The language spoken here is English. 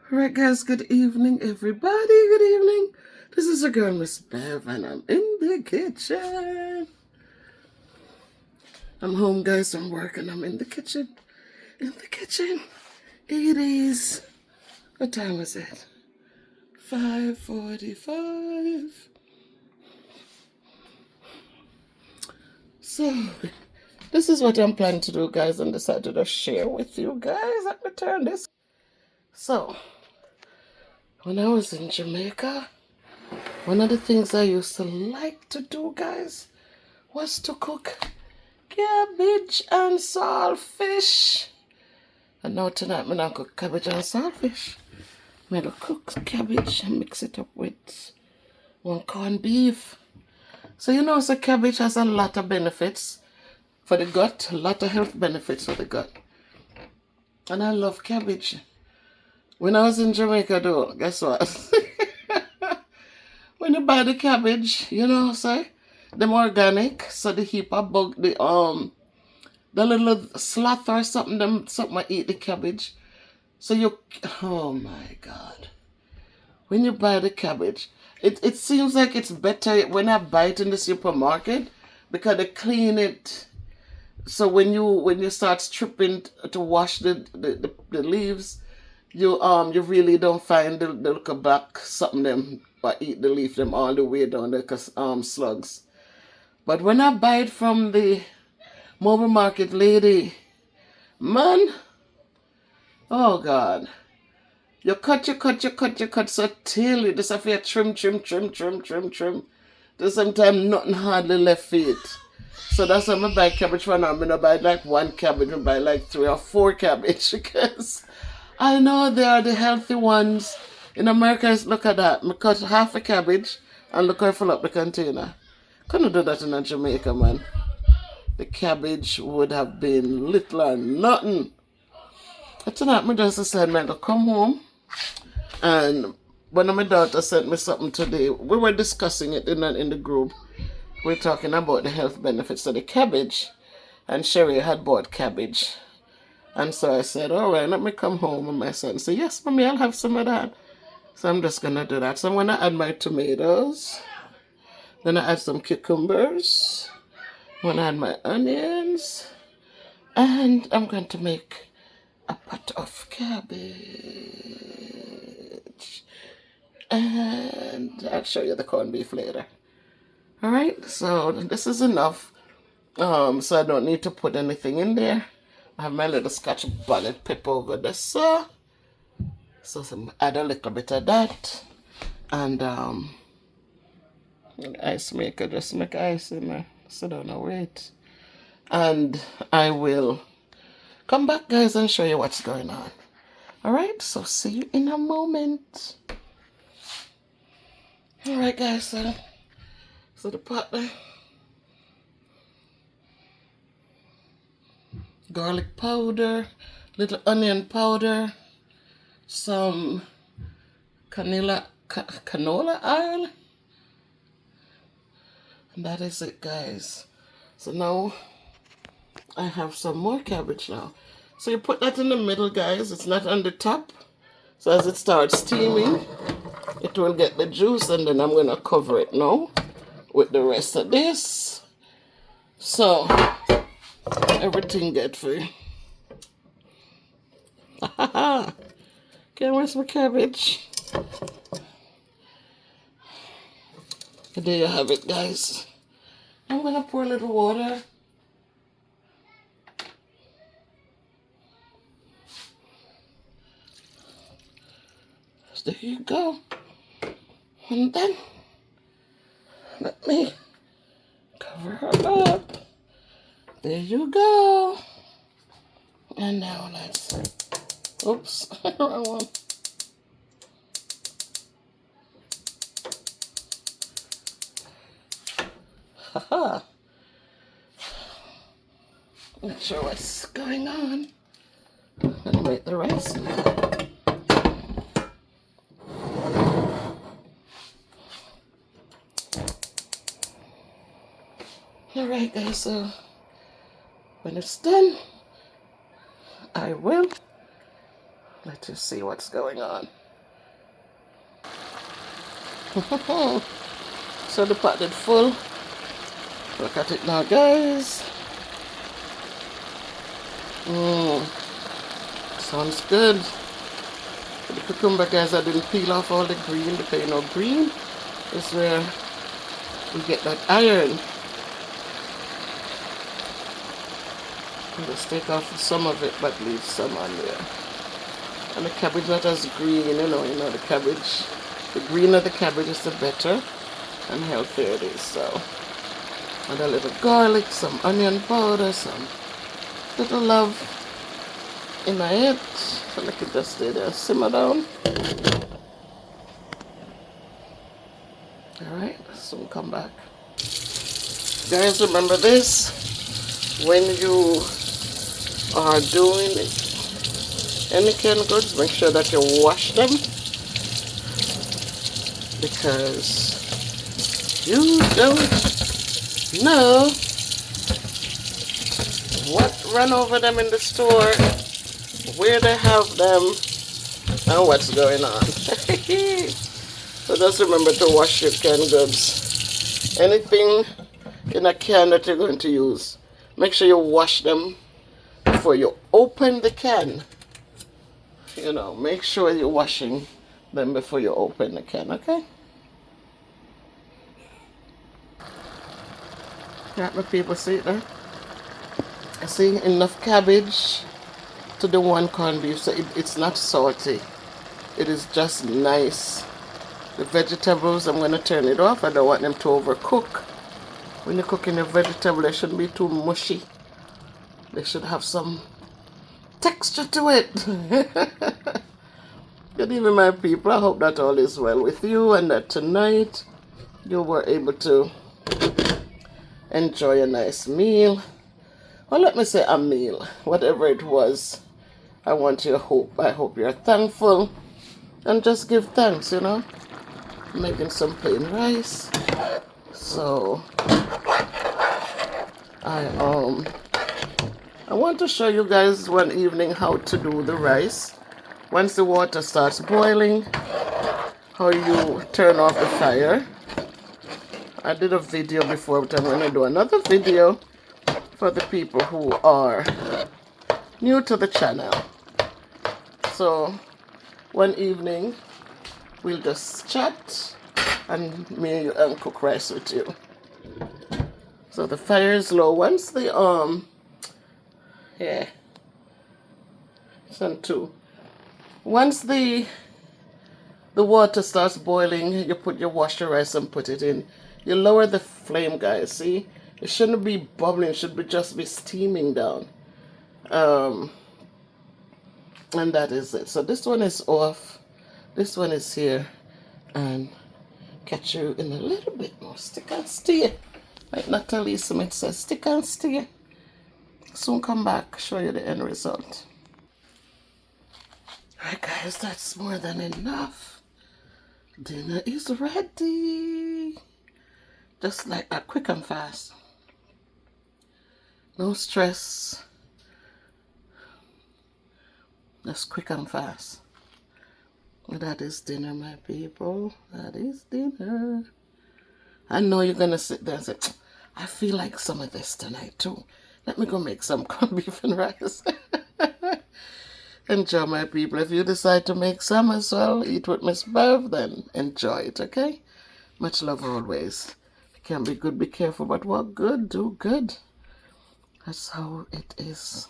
Alright guys, good evening everybody, good evening. This is your girl Miss Bev and I'm in the kitchen. I'm home guys from work and I'm in the kitchen. It is, what time is it? 5:45. So, this is what I'm planning to do guys and decided to share with you guys. Let me turn this. So, when I was in Jamaica, one of the things I used to like to do, guys, was to cook cabbage and saltfish. And now tonight, I'm going to cook cabbage and saltfish. I'm going to cook cabbage and mix it up with one corned beef. So you know, so cabbage has a lot of benefits for the gut, a lot of health benefits for the gut. And I love cabbage. When I was in Jamaica, though, guess what? When you buy the cabbage, you know, say, them organic, so the heap of bug, the little sloth or something, something I eat the cabbage. So you, oh my God. When you buy the cabbage, it seems like it's better when I buy it in the supermarket because they clean it. So when you start stripping to wash the leaves, you really don't find the little black something them or eat the leaf them all the way down the slugs. But when I buy it from the mobile market lady, man, oh God. You cut so till you just have to trim. There's sometimes nothing hardly left for it. So that's why I buy cabbage for now. I don't buy like one cabbage, I buy like 3 or 4 cabbage because I know they are the healthy ones. In America, look at that. I cut half a cabbage and look how I fill up the container. Couldn't do that in Jamaica, man. The cabbage would have been little or nothing. But tonight, my just decided to come home. And one of my daughter sent me something today. We were discussing it in the group. We're talking about the health benefits of the cabbage. And Sherry had bought cabbage. And so I said, all right, let me come home. And my son said, yes, mommy, I'll have some of that. So I'm just going to do that. So I'm going to add my tomatoes. Then I add some cucumbers. I'm going to add my onions. And I'm going to make a pot of cabbage. And I'll show you the corned beef later. All right, so this is enough. So I don't need to put anything in there. I have my little Scotch bonnet pepper over there, so add a little bit of that. And ice maker, just make ice in there. So don't know, wait. And I will come back, guys, and show you what's going on. All right, so see you in a moment. All right, guys, so the pot there. Garlic powder, little onion powder, some canola oil. And that is it, guys. So now I have some more cabbage now. So you put that in the middle, guys. It's not on the top. So as it starts steaming, it will get the juice, and then I'm going to cover it now with the rest of this. So everything get free. Okay, where's my cabbage? There you have it, guys. I'm going to pour a little water. So there you go. And then let me cover her up. There you go. And now let's, oops, wrong one. Haha. Not sure what's going on. Let me make the rest. Alright, guys, so when it's done, I will Let you see what's going on. So the pot is full. Look at it now, guys. Sounds good. The cucumber, guys, I didn't peel off all the green because, you know, green is where we get that iron. Just take off some of it, but leave some on there. And the cabbage not as green, you know the cabbage. The greener the cabbage is, the better and healthier it is. So, and a little garlic, some onion powder, some little love in it. So let it just stay there, simmer down. Alright, soon come back. Guys, remember this, when you are doing any canned goods, make sure that you wash them, because you don't know what run over them in the store, where they have them, and what's going on. So just remember to wash your canned goods. Anything in a can that you're going to use, make sure you wash them before you open the can. You know, make sure you're washing them before you open the can, okay? Right, my people, see it there? I see enough cabbage to the one corned beef, so it's not salty. It is just nice. The vegetables, I'm going to turn it off. I don't want them to overcook. When you're cooking your vegetable, they shouldn't be too mushy. They should have some texture to it. Good evening, my people. I hope that all is well with you and that tonight you were able to enjoy a nice meal. Well, let me say a meal. whatever it was. I hope you're thankful and just give thanks, you know. I'm making some plain rice. So I want to show you guys one evening how to do the rice. Once the water starts boiling, how you turn off the fire. I did a video before, but I'm going to do another video for the people who are new to the channel. So one evening we'll just chat and me and cook rice with you. So the fire is low. Once the it's on 2. Once the water starts boiling, you wash your rice and put it in. You lower the flame, guys. See, it shouldn't be bubbling. It should just be steaming down. And that is it. So this one is off. This one is here. And catch you in a little bit more. Stick and steer. Like Natalie Smith says, stick and steer. Soon come back, show you the end result. Alright guys, that's more than enough. Dinner is ready. Just like that, quick and fast. No stress. Just quick and fast. That is dinner, my people. That is dinner. I know you're going to sit there and say, I feel like some of this tonight too. Let me go make some corned beef and rice. Enjoy, my people. If you decide to make some as well, eat with Miss Bev, then enjoy it, okay? Much love always. You can be good, be careful, but what good, do good. That's how it is.